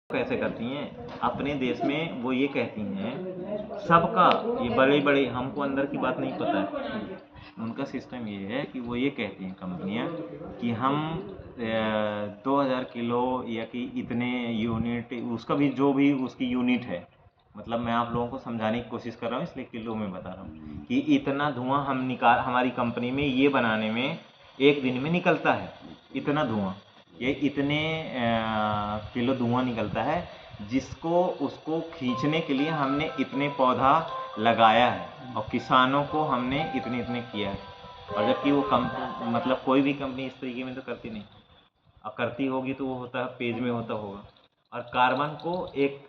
कैसे करती हैं अपने देश में, वो ये कहती हैं सबका, ये बड़े बड़े, हमको अंदर की बात नहीं पता है, उनका सिस्टम ये है कि वो ये कहती हैं कंपनियां कि हम 2000 किलो या कि इतने यूनिट, उसका भी जो भी उसकी यूनिट है, मतलब मैं आप लोगों को समझाने की कोशिश कर रहा हूँ इसलिए किलो में बता रहा हूँ कि इतना धुआं हम निकाल, हमारी कंपनी में ये बनाने में एक दिन में निकलता है, इतना धुआं, ये इतने किलो धुआं निकलता है, जिसको उसको खींचने के लिए हमने इतने पौधा लगाया है और किसानों को हमने इतने इतने किया है। और जबकि वो मतलब कोई भी कंपनी इस तरीके में तो करती नहीं, और करती होगी तो वो होता है पेज में होता होगा। और कार्बन को एक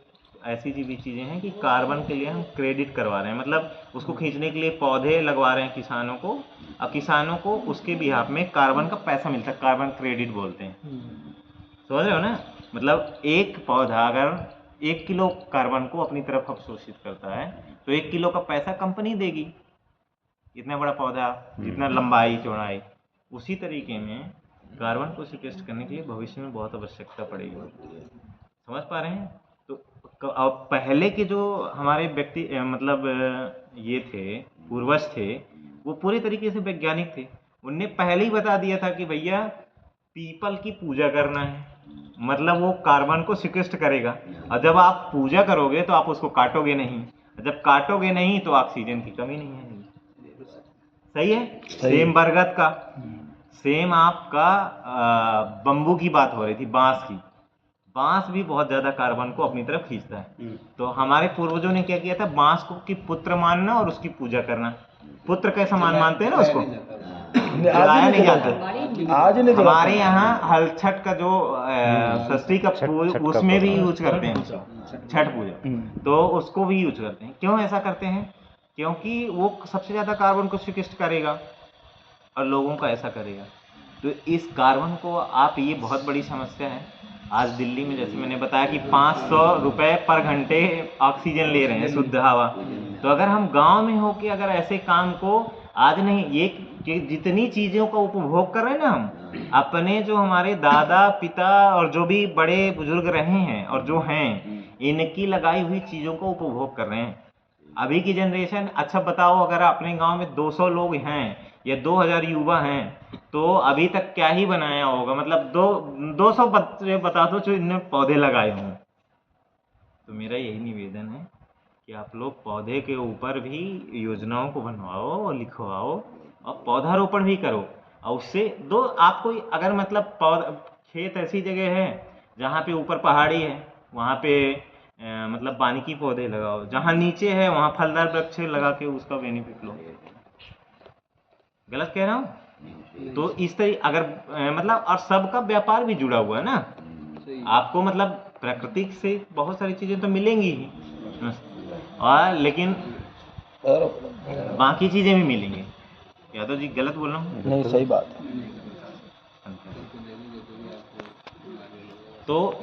ऐसी भी चीज़ें हैं कि कार्बन के लिए हम क्रेडिट करवा रहे हैं, मतलब उसको खींचने के लिए पौधे लगवा रहे हैं किसानों को, और किसानों को उसके बिहाफ में कार्बन का पैसा मिलता है, कार्बन क्रेडिट बोलते हैं। समझ रहे हो ना? मतलब एक पौधा अगर 1 किलो कार्बन को अपनी तरफ अवशोषित करता है तो 1 किलो का पैसा कंपनी देगी, इतना बड़ा पौधा, जितना लंबाई चौड़ाई। उसी तरीके में कार्बन को सिक्वेस्ट करने के लिए भविष्य में बहुत आवश्यकता पड़ेगी। समझ पा रहे हैं? तो अब पहले के जो हमारे व्यक्ति मतलब ये थे, पूर्वज थे, वो पूरे तरीके से वैज्ञानिक थे। उनने पहले ही बता दिया था कि भैया पीपल की पूजा करना है, मतलब वो कार्बन को सिक्वेस्ट करेगा, और जब आप पूजा करोगे तो आप उसको काटोगे नहीं, जब काटोगे नहीं तो ऑक्सीजन की कमी नहीं आएगी। सही है? सेम बरगद का, सेम आपका बम्बू की बात हो रही थी, बांस की। बांस भी बहुत ज़्यादा कार्बन को अपनी तरफ खींचता है। तो हमारे पूर्वजों ने क्या किया था, बांस को की पुत्र मानना और उसकी पूजा करना। पुत्र कैसा मानते हैं ना उसको, जलाया नहीं जाता। आज नहीं हमारे यहाँ हलछठ का जो षष्ठी का उसमें भी यूज करते हैं, छठ पूजा, तो उसको भी यूज करते हैं। क्यों ऐसा करते हैं? क्योंकि वो सबसे ज़्यादा कार्बन को सिक्वेस्ट करेगा और लोगों का ऐसा करेगा। तो इस कार्बन को आप, ये बहुत बड़ी समस्या है। आज दिल्ली में जैसे मैंने बताया कि 500 रुपये पर घंटे ऑक्सीजन ले रहे हैं, शुद्ध हवा। तो अगर हम गांव में हो के अगर ऐसे काम को आज नहीं, ये कि जितनी चीज़ों का उपभोग कर रहे हैं ना हम, अपने जो हमारे दादा पिता और जो भी बड़े बुजुर्ग रहे हैं और जो हैं, इनकी लगाई हुई चीज़ों का उपभोग कर रहे हैं। अभी की जनरेशन, अच्छा बताओ, अगर अपने गांव में 200 लोग हैं या 2000 युवा हैं, तो अभी तक क्या ही बनाया होगा, मतलब 200 बच्चे बता दो जो इनने पौधे लगाए हों। तो मेरा यही निवेदन है कि आप लोग पौधे के ऊपर भी योजनाओं को बनवाओ और लिखवाओ और पौधारोपण भी करो। और उससे दो आपको, अगर मतलब खेत ऐसी जगह है जहाँ पे ऊपर पहाड़ी है, वहाँ पे मतलब वानिकी पौधे लगाओ, जहाँ नीचे है वहाँ फलदार वृक्ष लगा के उसका बेनिफिट लो। गलत कह रहा हूँ? तो इस तरीके अगर मतलब, और सबका व्यापार भी जुड़ा हुआ है ना, आपको मतलब प्रकृति से बहुत सारी चीज़ें तो मिलेंगी ही, और लेकिन बाकी चीज़ें भी मिलेंगी। यादव जी गलत बोल रहा हूँ? नहीं, सही बात है। तो